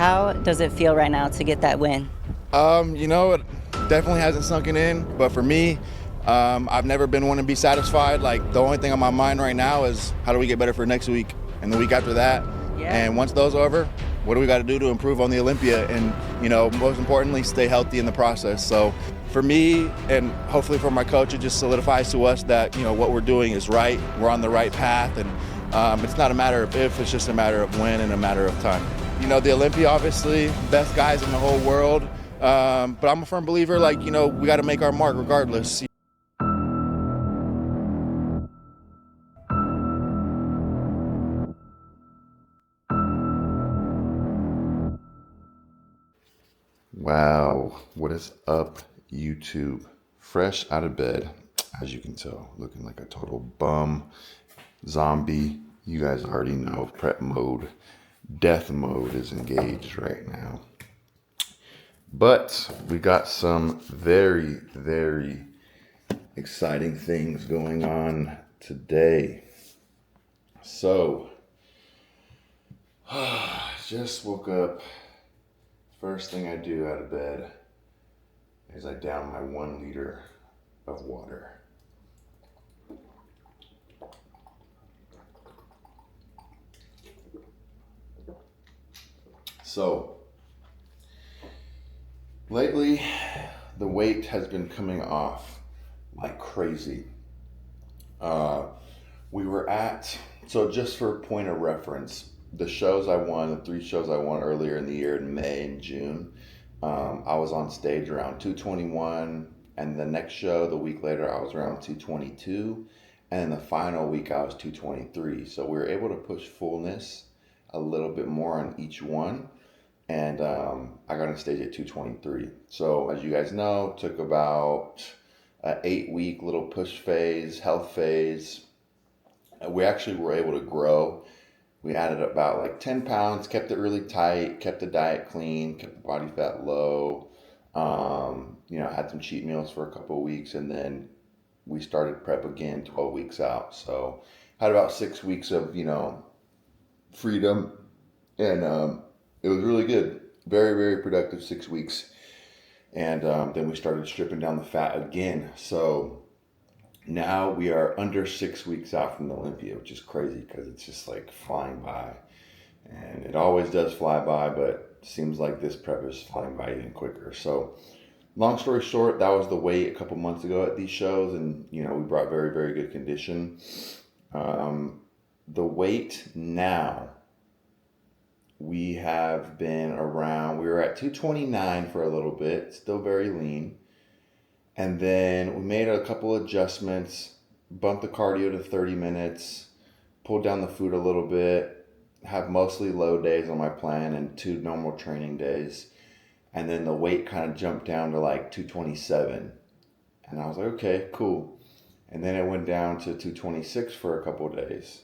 How does it feel right now to get that win? It definitely hasn't sunken in, but for me, I've never been one to be satisfied. Like, the only thing on my mind right now is how do we get better for next week and the week after that. Yeah. And once those are over, what do we got to do to improve on the Olympia and, most importantly, stay healthy in the process. So for me, and hopefully for my coach, it just solidifies to us that, what we're doing is right. We're on the right path, and it's not a matter of if, it's just a matter of when and a matter of time. The Olympia, obviously, best guys in the whole world. But I'm a firm believer, we got to make our mark regardless. Wow, what is up, YouTube? Fresh out of bed, as you can tell, looking like a total bum, zombie. You guys already know prep mode, death mode is engaged right now. But we got some very, very exciting things going on today. So, just woke up. First thing I do out of bed is I down my 1 liter of water. So, lately, the weight has been coming off like crazy. We were at, so just for point of reference, the 3 shows I won earlier in the year in May and June, I was on stage around 221, and the next show, the week later, I was around 222, and the final week I was 223. So we were able to push fullness a little bit more on each one, and I got on stage at 223. So as you guys know, took about an 8-week little push phase, health phase. We actually were able to grow. We added about like 10 pounds, kept it really tight, kept the diet clean, kept the body fat low. Had some cheat meals for a couple of weeks, and then we started prep again 12 weeks out. So had about 6 weeks of, freedom, and it was really good. Very, very productive 6 weeks. And then we started stripping down the fat again. So now we are under 6 weeks out from the Olympia, which is crazy because it's just like flying by. And it always does fly by, but it seems like this prep is flying by even quicker. So long story short, that was the weight a couple months ago at these shows. And, we brought very, very good condition. The weight now, we have been around, we were at 229 for a little bit, still very lean. And then we made a couple adjustments, bumped the cardio to 30 minutes, pulled down the food a little bit, have mostly low days on my plan and 2 normal training days. And then the weight kind of jumped down to like 227. And I was like, okay, cool. And then it went down to 226 for a couple of days.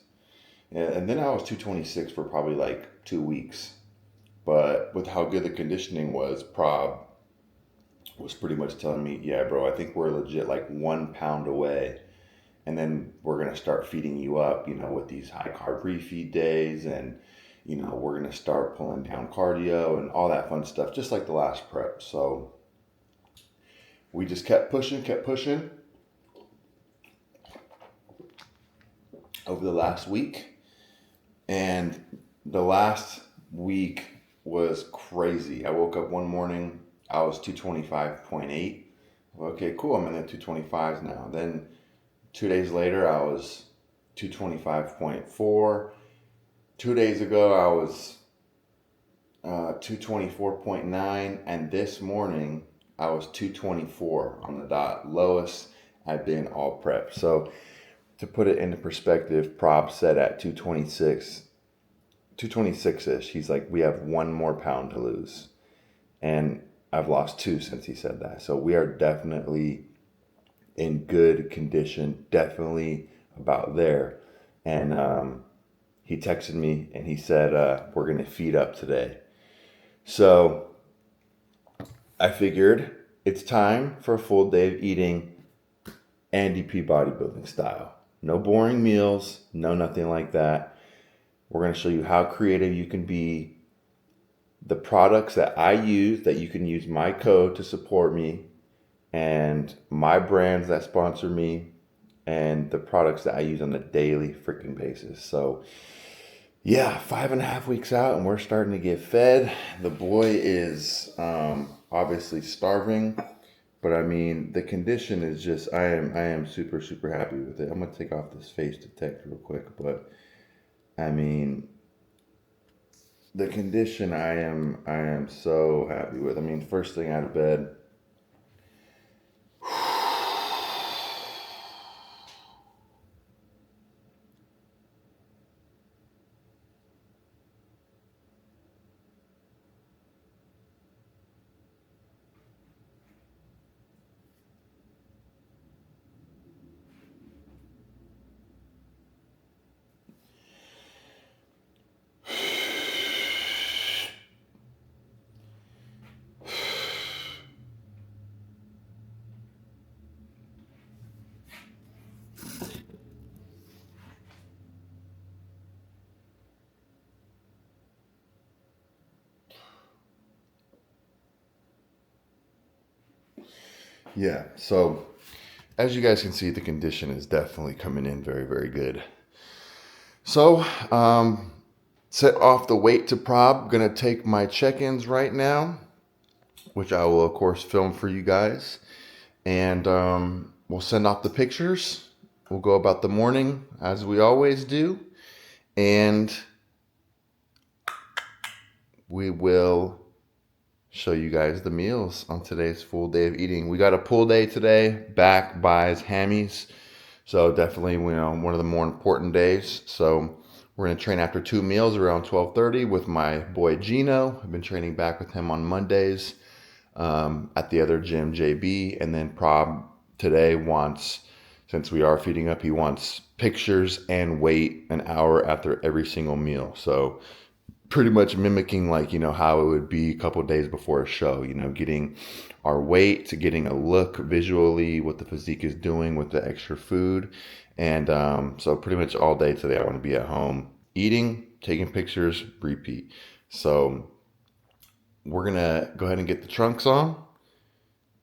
And then I was 226 for probably like 2 weeks. But with how good the conditioning was, Prob was pretty much telling me, yeah, bro, I think we're legit like 1 pound away. And then we're going to start feeding you up, with these high carb refeed days. And, we're going to start pulling down cardio and all that fun stuff, just like the last prep. So we just kept pushing over the last week. And the last week was crazy. I woke up one morning, I was 225.8. Okay, cool. I'm in the 225s now. Then 2 days later, I was 225.4. 2 days ago, I was 224.9. And this morning, I was 224 on the dot. Lowest I've been all prep. So to put it into perspective, Prop said at 226-ish, he's like, we have 1 more pound to lose. And I've lost 2 since he said that. So we are definitely in good condition, definitely about there. And he texted me and he said, we're going to feed up today. So I figured it's time for a full day of eating Andy P bodybuilding style. No boring meals, no nothing like that. We're going to show you how creative you can be the products that I use, that you can use my code to support me, and my brands that sponsor me, and the products that I use on a daily freaking basis. So yeah, 5.5 weeks out and we're starting to get fed. The boy is obviously starving, but I mean the condition is just I am super super happy with it. I'm gonna take off this face detect real quick, but I mean the condition I am so happy with. I mean, first thing out of bed. Yeah, so as you guys can see, the condition is definitely coming in very, very good. So, set off the weight to prob. Gonna take my check-ins right now, which I will, of course, film for you guys. And we'll send off the pictures. We'll go about the morning as we always do. And we will show you guys the meals on today's full day of eating. We got a pull day today, back, buys, hammies. So definitely, one of the more important days. So we're going to train after 2 meals around 12:30 with my boy Gino. I've been training back with him on Mondays at the other gym, JB. And then Prob today wants, since we are feeding up, he wants pictures and weight an hour after every single meal. So pretty much mimicking how it would be a couple days before a show, getting our weight, to getting a look visually what the physique is doing with the extra food. And so pretty much all day today I want to be at home eating, taking pictures, repeat. So we're gonna go ahead and get the trunks on,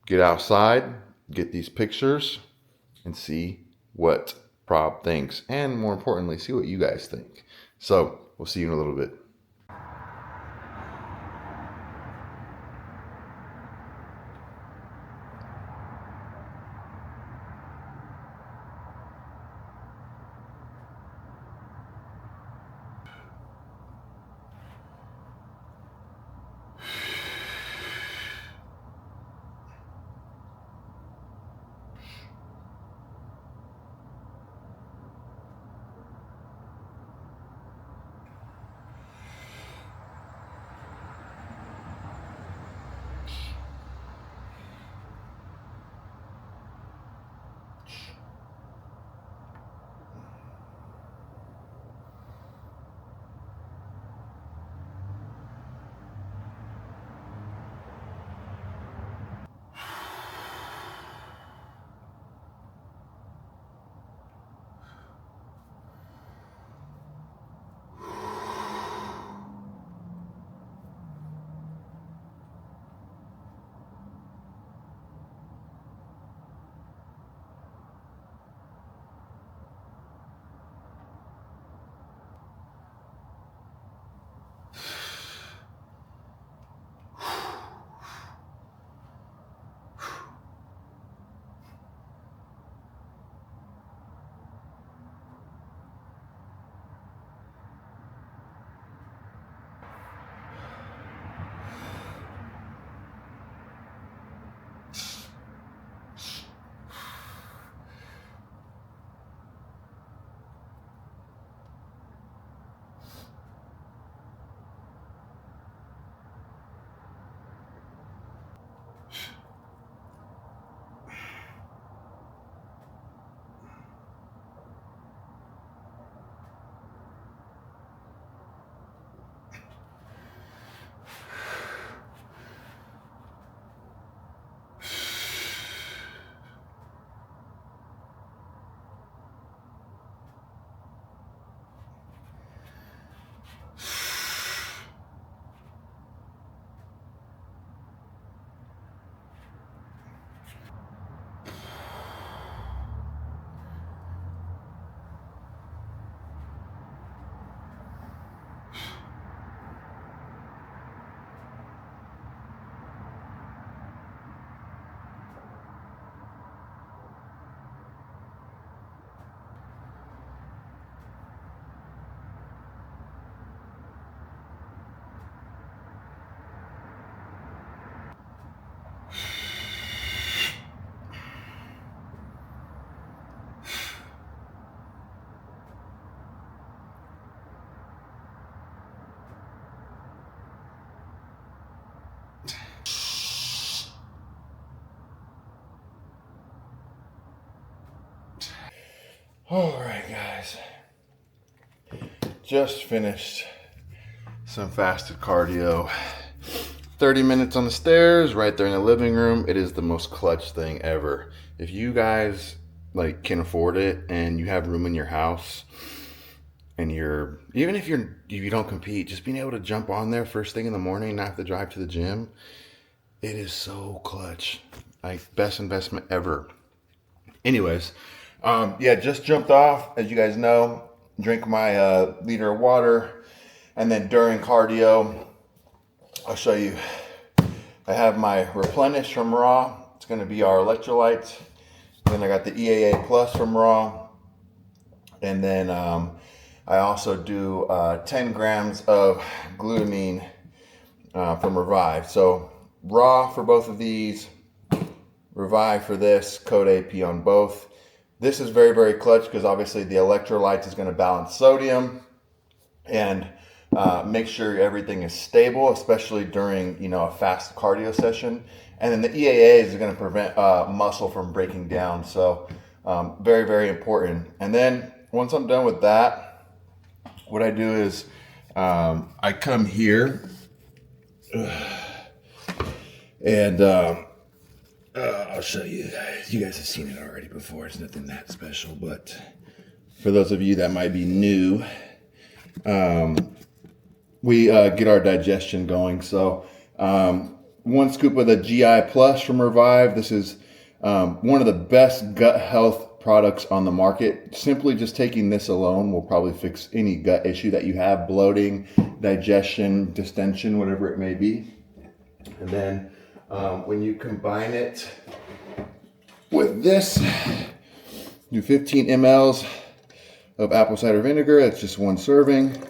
get outside, get these pictures, and see what Prob thinks, and more importantly, see what you guys think. So we'll see you in a little bit. All right, guys. Just finished some fasted cardio. 30 minutes on the stairs, right there in the living room. It is the most clutch thing ever. If you guys like can afford it and you have room in your house, and even if you don't compete, just being able to jump on there first thing in the morning, not have to drive to the gym, it is so clutch. Like, best investment ever. Anyways, yeah, just jumped off. As you guys know, drink my liter of water, and then during cardio, I'll show you. I have my Replenish from Raw. It's going to be our electrolytes. Then I got the EAA Plus from Raw, and then I also do 10 grams of glutamine from Revive. So Raw for both of these, Revive for this, code AP on both. This is very, very clutch because obviously the electrolytes is going to balance sodium and make sure everything is stable, especially during, you know, a fast cardio session. And then the EAA is going to prevent muscle from breaking down. So very, very important. And then once I'm done with that, what I do is I come here and I'll show you guys. You guys have seen it already before. It's nothing that special, but for those of you that might be new, we get our digestion going. So 1 scoop of the GI Plus from Revive. This is one of the best gut health products on the market. Simply just taking this alone will probably fix any gut issue that you have, bloating, digestion, distension, whatever it may be. And then when you combine it with this, do 15 mLs of apple cider vinegar. That's just 1 serving.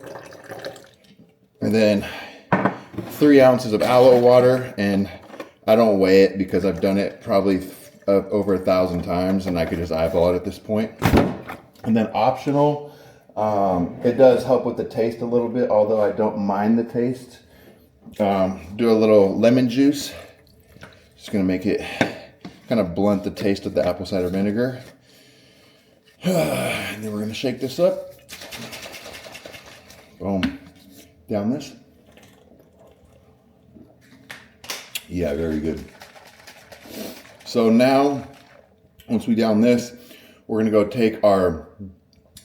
And then 3 ounces of aloe water. And I don't weigh it because I've done it probably over 1,000 times, and I could just eyeball it at this point. And then optional, it does help with the taste a little bit, although I don't mind the taste. Do a little lemon juice. Just gonna make it kind of blunt the taste of the apple cider vinegar. And then we're gonna shake this up. Boom. Down this. Yeah, very good. So now, once we down this, we're gonna go take our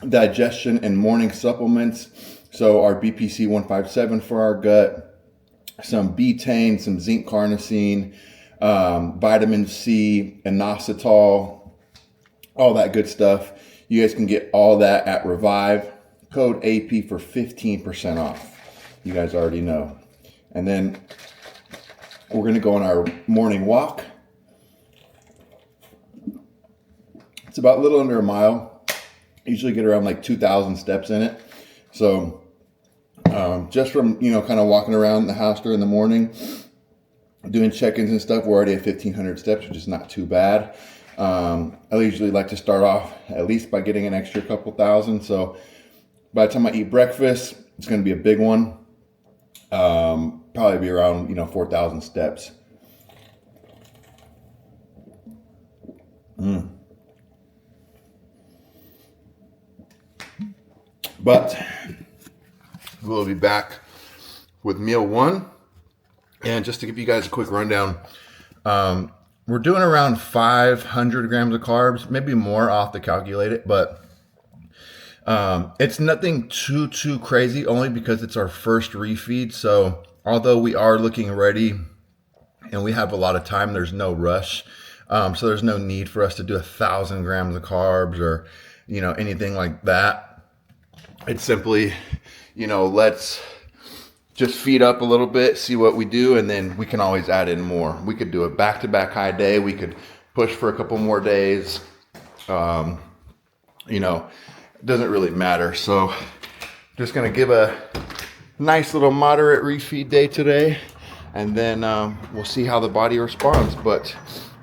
digestion and morning supplements. So our BPC 157 for our gut, some betaine, some zinc carnosine, vitamin C, inositol, all that good stuff. You guys can get all that at Revive. Code AP for 15% off. You guys already know. And then we're gonna go on our morning walk. It's about a little under a mile. Usually get around like 2,000 steps in it. So just from, you know, kind of walking around the house during the morning, doing check-ins and stuff, we're already at 1,500 steps, which is not too bad. I usually like to start off at least by getting an extra couple thousand. So by the time I eat breakfast, it's going to be a big one. Probably be around, you know, 4,000 steps. But we'll be back with meal 1. And just to give you guys a quick rundown, we're doing around 500 grams of carbs, maybe more. I'll have to calculate it, but it's nothing too crazy, only because it's our first refeed. So although we are looking ready and we have a lot of time, there's no rush. So there's no need for us to do 1,000 grams of carbs or, you know, anything like that. It's simply, you know, let's just feed up a little bit, see what we do, and then we can always add in more. We could do a back-to-back high day. We could push for a couple more days. You know, it doesn't really matter. So just going to give a nice little moderate refeed day today, and then we'll see how the body responds. But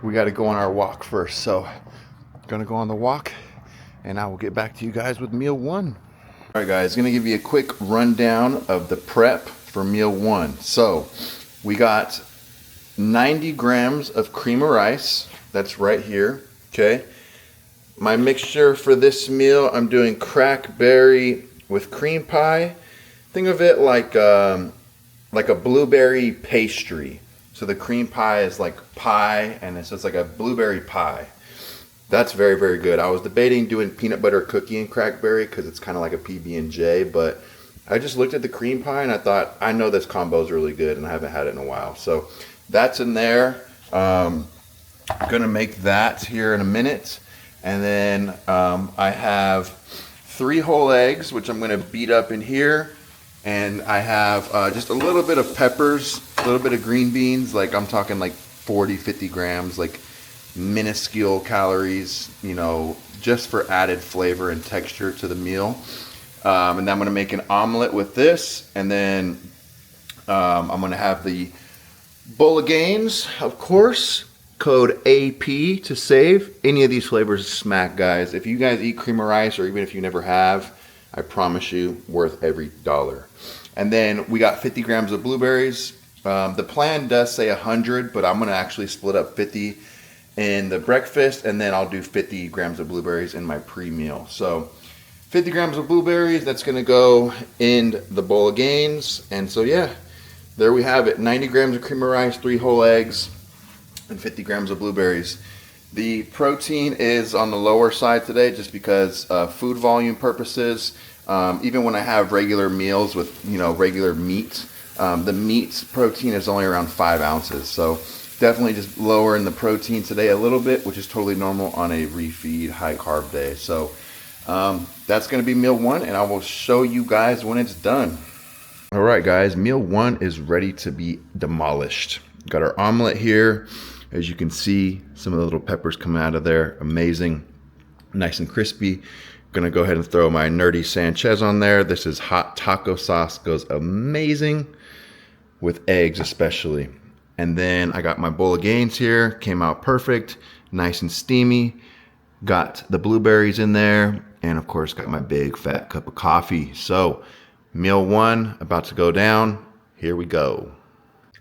we got to go on our walk first. So going to go on the walk, and I will get back to you guys with meal 1. All right, guys, going to give you a quick rundown of the prep for meal 1. So we got 90 grams of cream of rice. That's right here. Okay. My mixture for this meal, I'm doing crackberry with cream pie. Think of it like a blueberry pastry. So the cream pie is like pie, and it's just like a blueberry pie. That's very, very good. I was debating doing peanut butter cookie and crackberry because it's kind of like a PB&J, but I just looked at the cream pie and I thought, I know this combo is really good, and I haven't had it in a while. So that's in there. Gonna make that here in a minute. And then I have 3 whole eggs, which I'm gonna beat up in here. And I have just a little bit of peppers, a little bit of green beans, like I'm talking like 40, 50 grams, like minuscule calories, you know, just for added flavor and texture to the meal. And then I'm gonna make an omelet with this, and then I'm gonna have the bowl of gains, of course. Code AP to save. Any of these flavors smack, guys. If you guys eat cream of rice, or even if you never have, I promise you, worth every dollar. And then we got 50 grams of blueberries. The plan does say 100, but I'm gonna actually split up 50 in the breakfast, and then I'll do 50 grams of blueberries in my pre-meal. So 50 grams of blueberries, that's gonna go in the bowl of gains. And so yeah, there we have it. 90 grams of cream of rice, 3 whole eggs, and 50 grams of blueberries. The protein is on the lower side today just because food volume purposes. Even when I have regular meals with, you know, regular meat, the meat protein is only around 5 ounces. So definitely just lowering the protein today a little bit, which is totally normal on a refeed high carb day. So that's gonna be meal 1, and I will show you guys when it's done. All right, guys, meal 1 is ready to be demolished. Got our omelet here. As you can see, some of the little peppers coming out of there, amazing, nice and crispy. Gonna go ahead and throw my Nerdy Sanchez on there. This is hot taco sauce, goes amazing with eggs especially. And then I got my bowl of gains here, came out perfect, nice and steamy. Got the blueberries in there, and of course got my big fat cup of coffee. So meal 1 about to go down, here we go.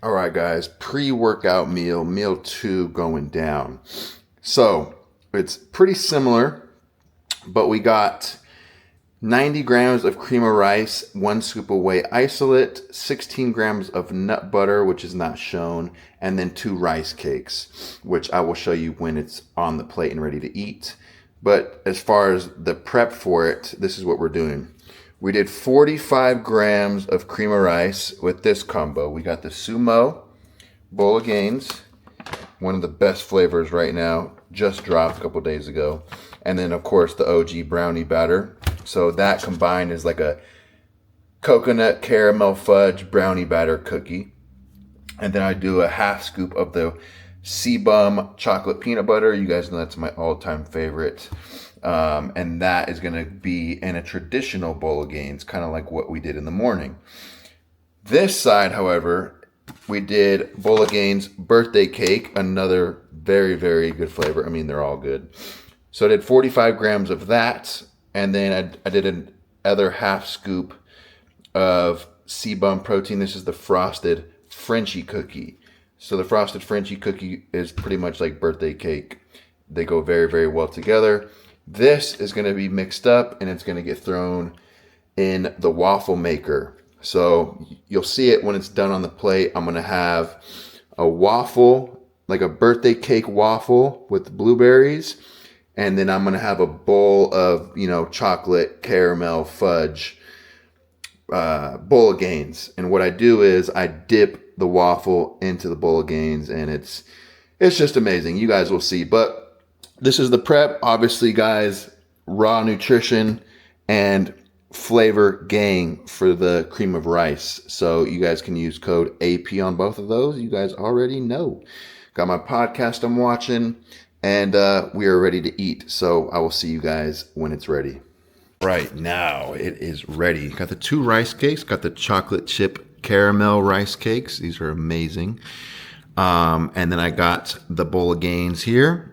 All right, guys, pre-workout meal, meal 2 going down. So it's pretty similar, but we got 90 grams of cream of rice, 1 scoop of whey isolate, 16 grams of nut butter, which is not shown, and then 2 rice cakes, which I will show you when it's on the plate and ready to eat. But as far as the prep for it, this is what we're doing. We did 45 grams of cream of rice with this combo. We got the Sumo bowl of gains, one of the best flavors right now, just dropped a couple days ago. And then of course the OG brownie batter. So that combined is like a coconut caramel fudge brownie batter cookie. And then I do a half scoop of the Sebum chocolate peanut butter. You guys know that's my all-time favorite. And that is going to be in a traditional bowl of gains, kind of like what we did in the morning. This side, however, we did bowl of gains birthday cake, another very, very good flavor. I mean, they're all good. So I did 45 grams of that, and then I did another half scoop of Sebum protein. This is the frosted Frenchie cookie. So the frosted Frenchie cookie is pretty much like birthday cake. They go very, very well together. This is going to be mixed up, and it's going to get thrown in the waffle maker. So you'll see it when it's done on the plate. I'm going to have a waffle, like a birthday cake waffle with blueberries. And then I'm going to have a bowl of, you know, chocolate caramel fudge bowl of gains. And what I do is I dip the waffle into the bowl of gains, and it's just amazing. You guys will see. But this is the prep. Obviously, guys, raw nutrition and flavor gang for the cream of rice. So you guys can use code AP on both of those. You guys already know. Got my podcast I'm watching, and we are ready to eat. So I will see you guys when it's ready. Right now, it is ready. Got the 2 rice cakes. Got the chocolate chip caramel rice cakes. These are amazing. And then I got the bowl of gains here.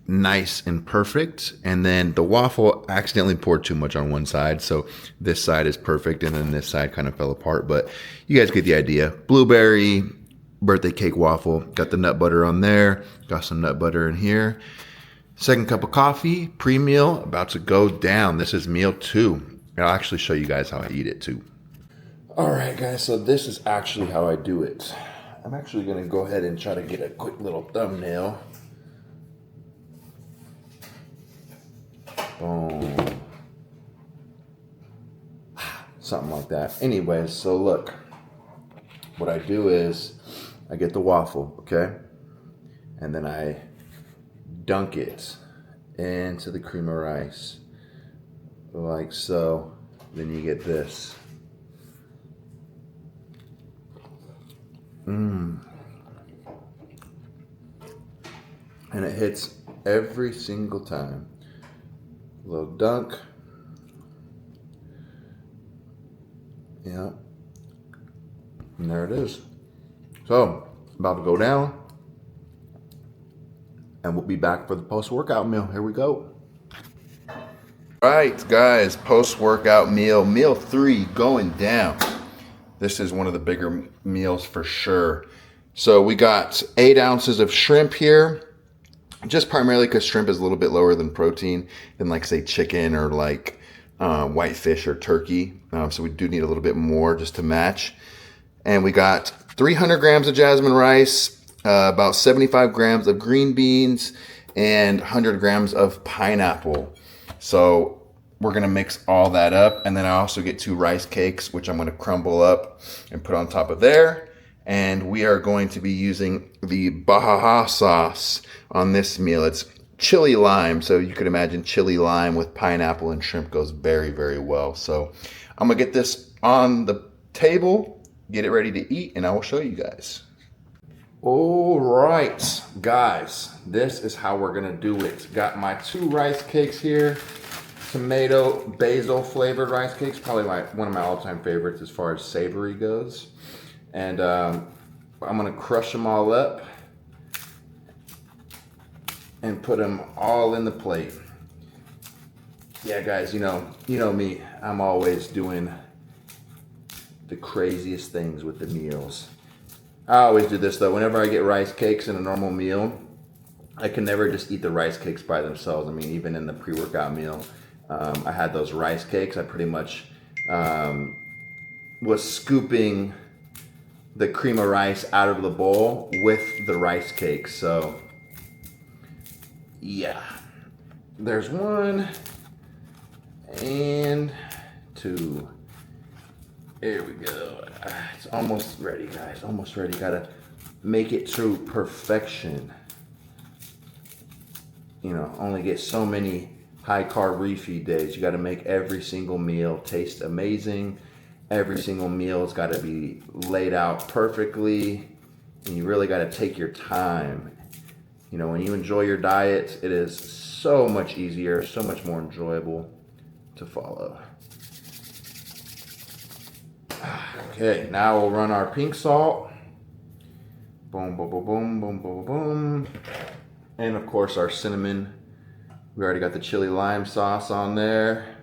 Nice and perfect. And then the waffle accidentally poured too much on one side, so this side is perfect, and then this side kind of fell apart, but you guys get the idea. Blueberry birthday cake waffle. Got the nut butter on there. Got some nut butter in here. Second cup of coffee, pre-meal, about to go down. This is meal 2. I'll actually show you guys how I eat it too. All right, guys, so this is actually how I do it. I'm actually gonna go ahead and try to get a quick little thumbnail. Boom. Something like that. Anyways, so look, what I do is I get the waffle, okay? And then I dunk it into the cream of rice, like so. Then you get this. And it hits every single time. A little dunk. Yeah. And there it is. So, about to go down. And we'll be back for the post-workout meal. Here we go. All right, guys, post-workout meal. Meal 3 going down. This is one of the bigger meals for sure. So we got 8 ounces of shrimp here. Just primarily because shrimp is a little bit lower than protein than like say chicken or like white fish or turkey. So we do need a little bit more just to match. And we got 300 grams of jasmine rice, about 75 grams of green beans, and 100 grams of pineapple. So we're gonna mix all that up. And then I also get 2 rice cakes, which I'm gonna crumble up and put on top of there. And we are going to be using the Baja sauce on this meal. It's chili lime, so you could imagine chili lime with pineapple and shrimp goes very, very well. So I'm gonna get this on the table, get it ready to eat, and I will show you guys. All right, guys, this is how we're gonna do it. Got my 2 rice cakes here, tomato basil flavored rice cakes, probably one of my all-time favorites as far as savory goes. And I'm gonna crush them all up and put them all in the plate. Yeah, guys, you know me. I'm always doing the craziest things with the meals. I always do this though. Whenever I get rice cakes in a normal meal, I can never just eat the rice cakes by themselves. I mean, even in the pre-workout meal, I had those rice cakes. I pretty much was scooping the cream of rice out of the bowl with the rice cakes. So yeah, there's 1 and 2. There we go. It's almost ready, guys. Almost ready. Gotta make it to perfection. You know, only get so many high carb refeed days. You gotta make every single meal taste amazing. Every single meal has got to be laid out perfectly, and you really got to take your time. You know, when you enjoy your diet, it is so much easier, so much more enjoyable to follow. Okay, now we'll run our pink salt. Boom, boom, boom, boom, boom, boom, boom. And of course our cinnamon. We already got the chili lime sauce on there.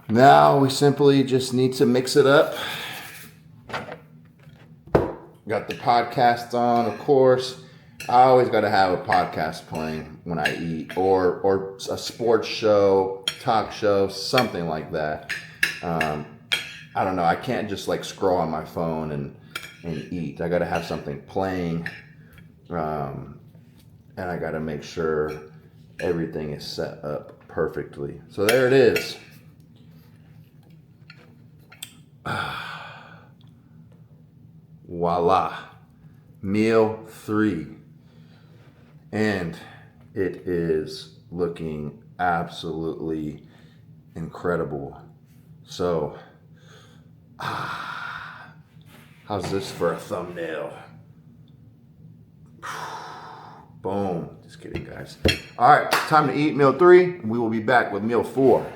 Now we simply just need to mix it up. Got the podcast on, of course. I always got to have a podcast playing when I eat, or a sports show, talk show, something like that. I don't know. I can't just like scroll on my phone and eat. I got to have something playing, and I got to make sure everything is set up perfectly. So there it is. Voila, meal 3, and it is looking absolutely incredible. So how's this for a thumbnail? Boom. Just kidding, guys. All right, time to eat meal 3. We will be back with meal 4.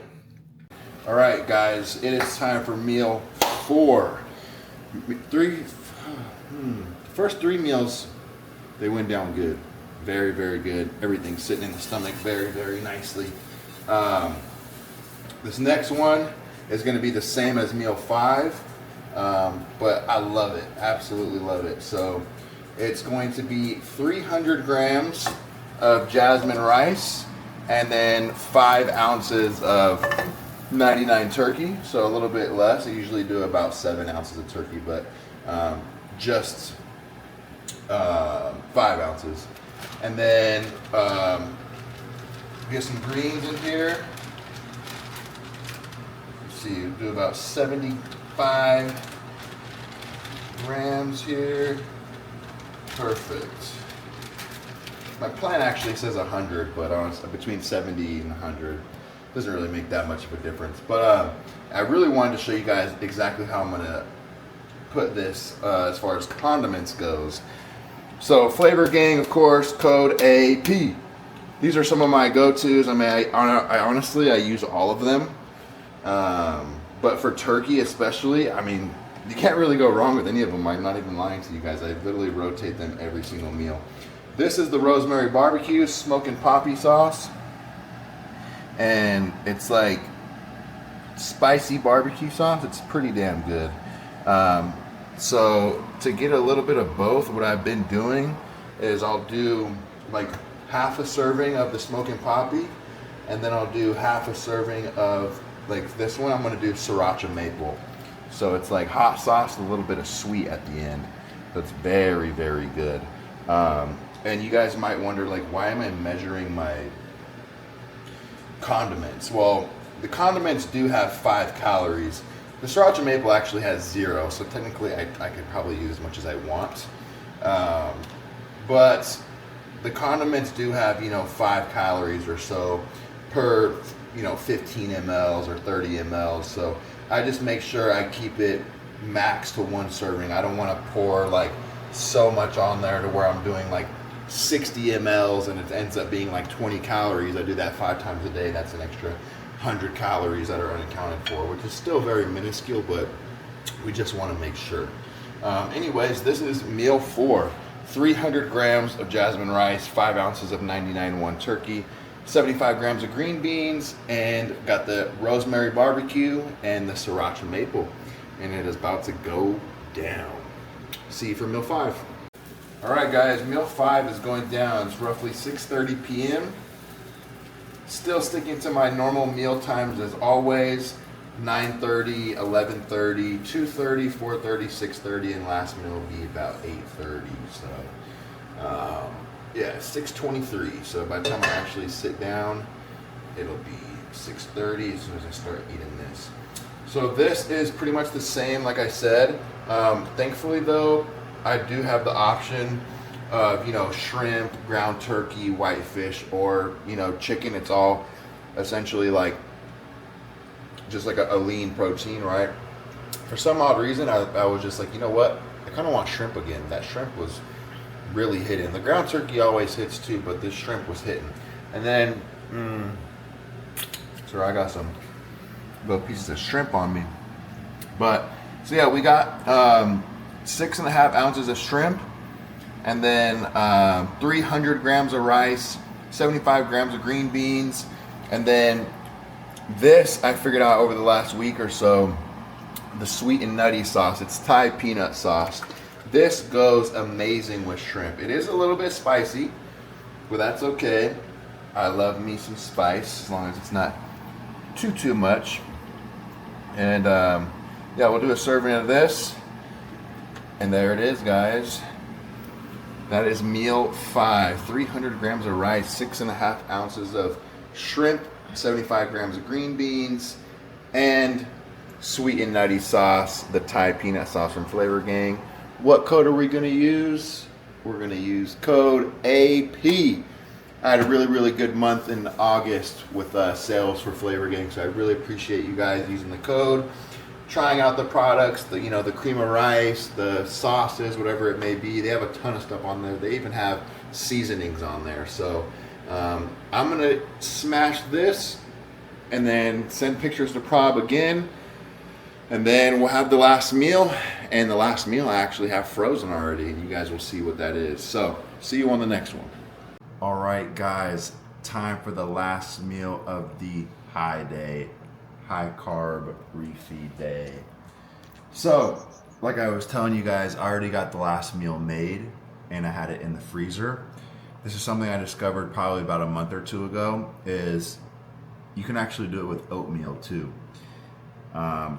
All right, guys, it is time for meal 4. First 3 meals, they went down good. Very, very good. Everything's sitting in the stomach very, very nicely. This next one is going to be the same as meal 5, but I love it. Absolutely love it. So it's going to be 300 grams of jasmine rice, and then 5 ounces of 99 turkey, so a little bit less. I usually do about 7 ounces of turkey, but just 5 ounces. And then get some greens in here. Let's see, we'll do about 75 grams here. Perfect. My plan actually says 100, but honestly, between 70 and 100 doesn't really make that much of a difference. But I really wanted to show you guys exactly how I'm gonna put this as far as condiments goes. So Flavor Gang, of course, code AP. These are some of my go-tos. I mean, I honestly, I use all of them. But for turkey especially, I mean, you can't really go wrong with any of them. I'm not even lying to you guys. I literally rotate them every single meal. This is the rosemary barbecue smoking poppy sauce. And it's like spicy barbecue sauce. It's pretty damn good. So to get a little bit of both, what I've been doing is I'll do like half a serving of the smoking poppy, and then I'll do half a serving of like this one. I'm gonna do sriracha maple. So it's like hot sauce with a little bit of sweet at the end. So it's very, very good. And you guys might wonder, like, why am I measuring my condiments? Well, the condiments do have 5 calories. The sriracha maple actually has 0, so technically I could probably use as much as I want. But the condiments do have, 5 calories or so per, 15 mLs or 30 mLs. So I just make sure I keep it max to 1 serving. I don't want to pour like so much on there to where I'm doing like 60 mLs and it ends up being like 20 calories. I do that 5 times a day. That's an extra 100 calories that are unaccounted for, which is still very minuscule, but we just want to make sure. Anyways, this is meal 4. 300 grams of jasmine rice, 5 ounces of 99.1 turkey, 75 grams of green beans, and got the rosemary barbecue and the sriracha maple. And it is about to go down. See you for meal 5. All right, guys, meal 5 is going down. It's roughly 6:30 p.m. Still sticking to my normal meal times as always. 9:30, 11:30, 2:30, 4:30, 6:30, and last meal will be about 8:30. So, yeah, 6:23. So by the time I actually sit down, it'll be 6:30 as soon as I start eating this. So this is pretty much the same, like I said. Thankfully, though, I do have the option of, shrimp, ground turkey, whitefish, or, chicken. It's all essentially like just like a lean protein, right? For some odd reason, I was just like, you know what? I kind of want shrimp again. That shrimp was really hitting. The ground turkey always hits too, but this shrimp was hitting. And then, so I got some little pieces of shrimp on me. But, so yeah, we got 6.5 ounces of shrimp, and then 300 grams of rice, 75 grams of green beans, and then this I figured out over the last week or so, the sweet and nutty sauce. It's Thai peanut sauce. This goes amazing with shrimp. It is a little bit spicy, but that's okay. I love me some spice as long as it's not too much. And yeah, we'll do a serving of this. And there it is, guys. That is meal 5. 300 grams of rice, 6.5 ounces of shrimp, 75 grams of green beans, and sweet and nutty sauce, the Thai peanut sauce from Flavor Gang. What code are we going to use? We're going to use code AP. I had a really good month in August with sales for Flavor Gang, so I really appreciate you guys using the code, trying out the products, the cream of rice, the sauces, whatever it may be. They have a ton of stuff on there. They even have seasonings on there. So I'm gonna smash this and then send pictures to Prob again, and then we'll have the last meal. And the last meal I actually have frozen already, and you guys will see what that is. So see you on the next one. All right, guys, time for the last meal of the high-carb refeed day. So, like I was telling you guys, I already got the last meal made, and I had it in the freezer. this is something I discovered probably about a month or two ago, is you can actually do it with oatmeal too.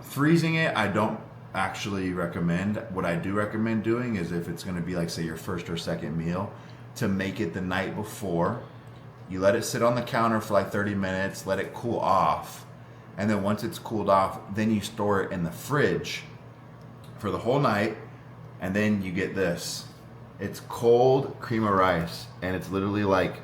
Freezing it, I don't actually recommend. What I do recommend doing is if it's going to be like, say, your first or second meal, to make it the night before. You let it sit on the counter for like 30 minutes, let it cool off. And then once it's cooled off, then you store it in the fridge for the whole night. And then you get this. It's cold cream of rice. And it's literally like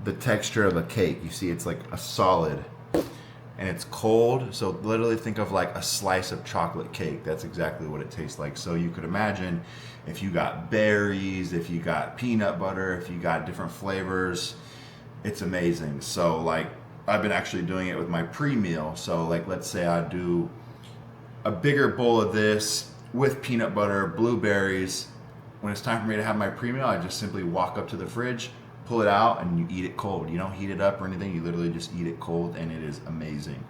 the texture of a cake. You see, it's like a solid. And it's cold. So literally think of like a slice of chocolate cake. That's exactly what it tastes like. So you could imagine if you got berries, if you got peanut butter, if you got different flavors, it's amazing. So like I've been actually doing it with my pre-meal. So like let's say I do a bigger bowl of this with peanut butter, blueberries. When it's time for me to have my pre-meal, I just simply walk up to the fridge, pull it out, and you eat it cold. You don't heat it up or anything. You literally just eat it cold, and it is amazing.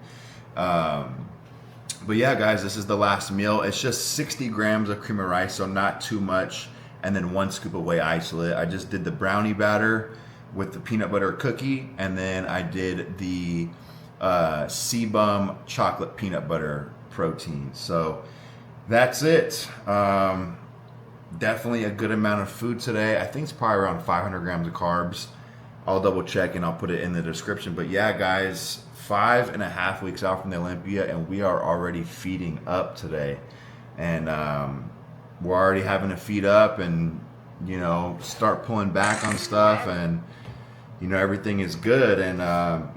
But yeah, guys, this is the last meal. It's just 60 grams of cream of rice, so not too much, and then 1 scoop of whey isolate. I just did the brownie batter with the peanut butter cookie, and then I did the Sebum chocolate peanut butter protein. So that's it. Definitely a good amount of food today. I think it's probably around 500 grams of carbs. I'll double check and I'll put it in the description. But yeah, guys, 5.5 weeks out from the Olympia, and we are already feeding up today. And we're already having to feed up and, you know, start pulling back on stuff, and, you know, everything is good. And,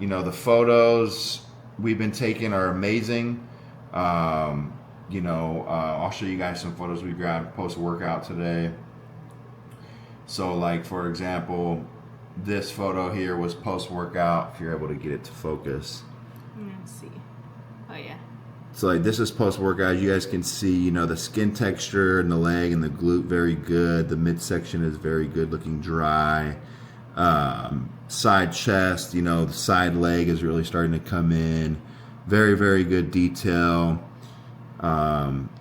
you know, the photos we've been taking are amazing. You know, I'll show you guys some photos we grabbed post-workout today. So like, for example, this photo here was post-workout, if you're able to get it to focus. Let's see. Oh yeah. So like, this is post-workout. You guys can see, you know, the skin texture and the leg and the glute, very good. The midsection is very good, looking dry. Side chest, you know, the side leg is really starting to come in. Very, very good detail.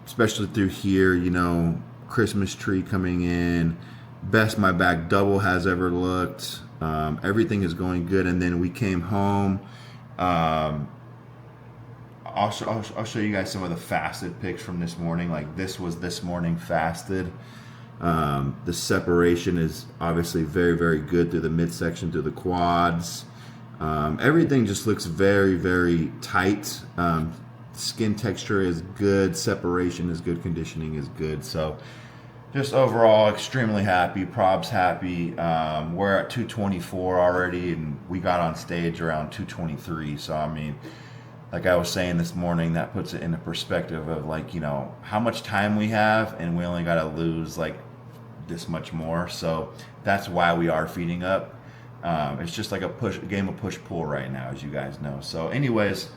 Especially through here, you know, Christmas tree coming in. Best my back double has ever looked. Everything is going good. And then we came home. I'll show you guys some of the fasted pics from this morning. Like, this was this morning fasted. The separation is obviously very, very good through the midsection, through the quads. Everything just looks very, very tight. Skin texture is good, separation is good, conditioning is good. So just overall extremely happy. Prob's happy. We're at 224 already, and we got on stage around 223. So I mean, like I was saying this morning, that puts it into perspective of, like, you know, how much time we have, and we only got to lose like this much more. So that's why we are feeding up. It's just like a game of push-pull right now, as you guys know. So anyways,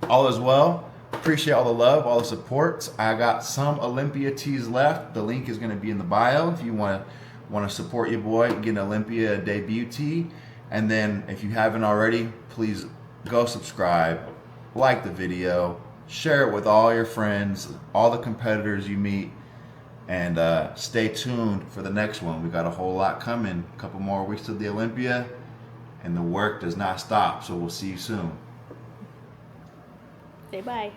all is well. Appreciate all the love, all the support. I got some Olympia tees left. The link is going to be in the bio if you want to support your boy, get an Olympia debut tee. And then if you haven't already, please go subscribe, like the video, share it with all your friends, all the competitors you meet, and stay tuned for the next one. We got a whole lot coming. A couple more weeks to the Olympia, and the work does not stop. So we'll see you soon. Say bye.